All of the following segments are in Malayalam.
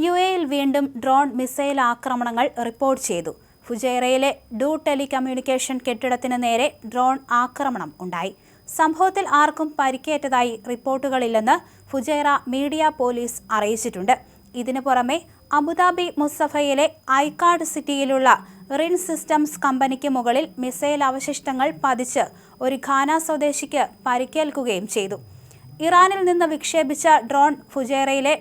യുഎഇയിൽ വീണ്ടും ഡ്രോൺ മിസൈൽ ആക്രമണങ്ങൾ റിപ്പോർട്ട് ചെയ്തു. ഫുജൈറയിലെ ഡു ടെലികമ്മ്യൂണിക്കേഷൻ കെട്ടിടത്തിന് നേരെ ഡ്രോൺ ആക്രമണം ഉണ്ടായി. സംഭവത്തിൽ ആർക്കും പരിക്കേറ്റതായി റിപ്പോർട്ടുകളില്ലെന്ന് ഫുജൈറ മീഡിയ പോലീസ് അറിയിച്ചിട്ടുണ്ട്. ഇതിനു പുറമെ അബുദാബി മുസഫയിലെ ഐക്കാർഡ് സിറ്റിയിലുള്ള റിൻ സിസ്റ്റംസ് കമ്പനിക്ക് മുകളിൽ മിസൈൽ അവശിഷ്ടങ്ങൾ പതിച്ച് ഒരു ഘാന സ്വദേശിക്ക് പരിക്കേൽക്കുകയും ചെയ്തു. ഇറാനിൽ നിന്ന് വിക്ഷേപിച്ച ഡ്രോൺ ഫുജൈറയിലെ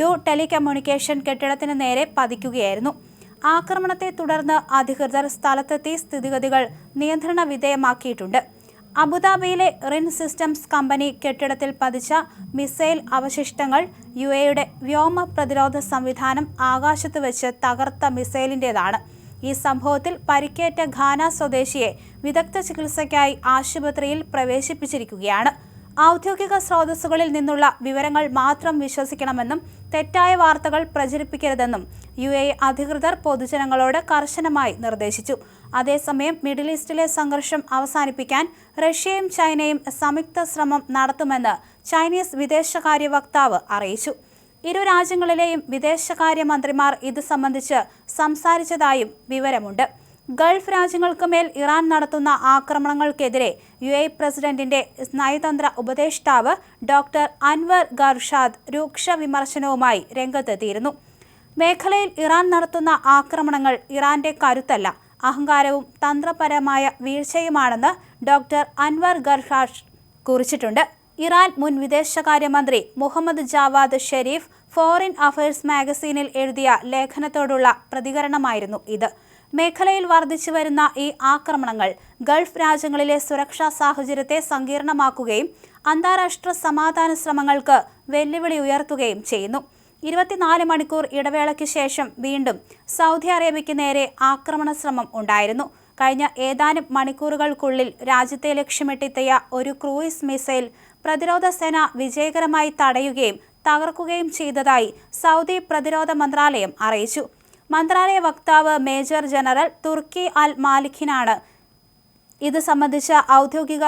ഡു ടെലികമ്മ്യൂണിക്കേഷൻ കെട്ടിടത്തിന് നേരെ പതിക്കുകയായിരുന്നു. ആക്രമണത്തെ തുടർന്ന് അധികൃതർ സ്ഥലത്തെത്തി സ്ഥിതിഗതികൾ നിയന്ത്രണ വിധേയമാക്കിയിട്ടുണ്ട്. അബുദാബിയിലെ റിൻ സിസ്റ്റംസ് കമ്പനി കെട്ടിടത്തിൽ പതിച്ച മിസൈൽ അവശിഷ്ടങ്ങൾ യുഎഇയുടെ വ്യോമ പ്രതിരോധ സംവിധാനം ആകാശത്ത് വെച്ച് തകർത്ത മിസൈലിൻ്റേതാണ്. ഈ സംഭവത്തിൽ പരിക്കേറ്റ ഘാന സ്വദേശിയെ വിദഗ്ധ ചികിത്സയ്ക്കായി ആശുപത്രിയിൽ പ്രവേശിപ്പിച്ചിരിക്കുകയാണ്. ഔദ്യോഗിക സ്രോതസ്സുകളിൽ നിന്നുള്ള വിവരങ്ങൾ മാത്രം വിശ്വസിക്കണമെന്നും തെറ്റായ വാർത്തകൾ പ്രചരിപ്പിക്കരുതെന്നും യുഎഇ അധികൃതർ പൊതുജനങ്ങളോട് കർശനമായി നിർദ്ദേശിച്ചു. അതേസമയം മിഡിൽ ഈസ്റ്റിലെ സംഘർഷം അവസാനിപ്പിക്കാൻ റഷ്യയും ചൈനയും സംയുക്ത ശ്രമം നടത്തുമെന്ന് ചൈനീസ് വിദേശകാര്യ വക്താവ് അറിയിച്ചു. ഇരു രാജ്യങ്ങളിലെയും വിദേശകാര്യ മന്ത്രിമാർ ഇത് സംബന്ധിച്ച് സംസാരിച്ചതായും വിവരമുണ്ട്. ഗൾഫ് രാജ്യങ്ങൾക്ക് മേൽ ഇറാൻ നടത്തുന്ന ആക്രമണങ്ങൾക്കെതിരെ യുഎഇ പ്രസിഡന്റിന്റെ നയതന്ത്ര ഉപദേഷ്ടാവ് ഡോക്ടർ അൻവർ ഗർഷാദ് രൂക്ഷ വിമർശനവുമായി രംഗത്തെത്തിയിരുന്നു. മേഖലയിൽ ഇറാൻ നടത്തുന്ന ആക്രമണങ്ങൾ ഇറാന്റെ കരുത്തല്ല, അഹങ്കാരവും തന്ത്രപരമായ വീഴ്ചയുമാണെന്ന് ഡോക്ടർ അൻവർ ഗർഷാദ് കുറിച്ചിട്ടുണ്ട്. ഇറാൻ മുൻ വിദേശകാര്യമന്ത്രി മുഹമ്മദ് ജാവാദ് ഷെരീഫ് ഫോറിൻ അഫയേഴ്സ് മാഗസീനിൽ എഴുതിയ ലേഖനത്തോടുള്ള പ്രതികരണമായിരുന്നു ഇത്. മേഖലയിൽ വർദ്ധിച്ചു വരുന്ന ഈ ആക്രമണങ്ങൾ ഗൾഫ് രാജ്യങ്ങളിലെ സുരക്ഷാ സാഹചര്യത്തെ സങ്കീർണമാക്കുകയും അന്താരാഷ്ട്ര സമാധാന ശ്രമങ്ങൾക്ക് വെല്ലുവിളി ഉയർത്തുകയും ചെയ്യുന്നു. 24 മണിക്കൂർ ഇടവേളയ്ക്ക് ശേഷം വീണ്ടും സൗദി അറേബ്യയ്ക്ക് നേരെ ആക്രമണ ശ്രമം ഉണ്ടായിരുന്നു. കഴിഞ്ഞ ഏതാനും മണിക്കൂറുകൾക്കുള്ളിൽ രാജ്യത്തെ ലക്ഷ്യമിട്ടെത്തിയ ഒരു ക്രൂയിസ് മിസൈൽ പ്രതിരോധ സേന വിജയകരമായി തടയുകയും തകർക്കുകയും ചെയ്തതായി സൗദി പ്രതിരോധ മന്ത്രാലയം അറിയിച്ചു. മന്ത്രാലയ വക്താവ് മേജർ ജനറൽ തുർക്കി അൽ മാലിക്കിനാണ് ഇത് സംബന്ധിച്ച ഔദ്യോഗിക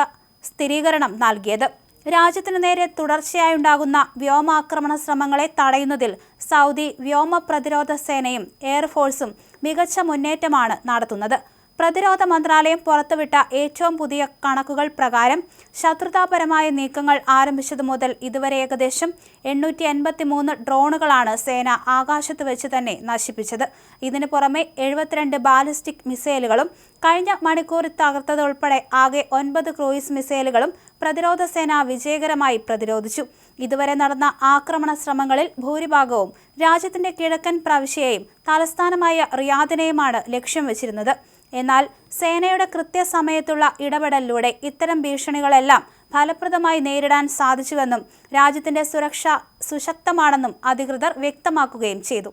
സ്ഥിരീകരണം നൽകിയത്. രാജ്യത്തിനു നേരെ തുടർച്ചയായുണ്ടാകുന്ന വ്യോമാക്രമണ ശ്രമങ്ങളെ തടയുന്നതിൽ സൗദി വ്യോമ പ്രതിരോധ സേനയും എയർഫോഴ്സും മികച്ച മുന്നേറ്റമാണ് നടത്തുന്നത്. പ്രതിരോധ മന്ത്രാലയം പുറത്തുവിട്ട ഏറ്റവും പുതിയ കണക്കുകൾ പ്രകാരം ശത്രുതാപരമായ നീക്കങ്ങൾ ആരംഭിച്ചതു മുതൽ ഇതുവരെ ഏകദേശം 883 ഡ്രോണുകളാണ് സേന ആകാശത്ത് വെച്ച് തന്നെ നശിപ്പിച്ചത്. ഇതിനു പുറമെ 72 ബാലിസ്റ്റിക് മിസൈലുകളും കഴിഞ്ഞ മണിക്കൂറിൽ തകർത്തതുൾപ്പെടെ ആകെ 9 ക്രൂയിസ് മിസൈലുകളും പ്രതിരോധ സേന വിജയകരമായി പ്രതിരോധിച്ചു. ഇതുവരെ നടന്ന ആക്രമണ ശ്രമങ്ങളിൽ ഭൂരിഭാഗവും രാജ്യത്തിന്റെ കിഴക്കൻ പ്രവിശ്യയെയും തലസ്ഥാനമായ റിയാദിനെയുമാണ് ലക്ഷ്യം വെച്ചിരുന്നത്. എന്നാൽ സേനയുടെ കൃത്യസമയത്തുള്ള ഇടപെടലിലൂടെ ഇത്തരം ഭീഷണികളെല്ലാം ഫലപ്രദമായി നേരിടാൻ സാധിച്ചുവെന്നും രാജ്യത്തിന്റെ സുരക്ഷ സുശക്തമാണെന്നും അധികൃതർ വ്യക്തമാക്കുകയും ചെയ്തു.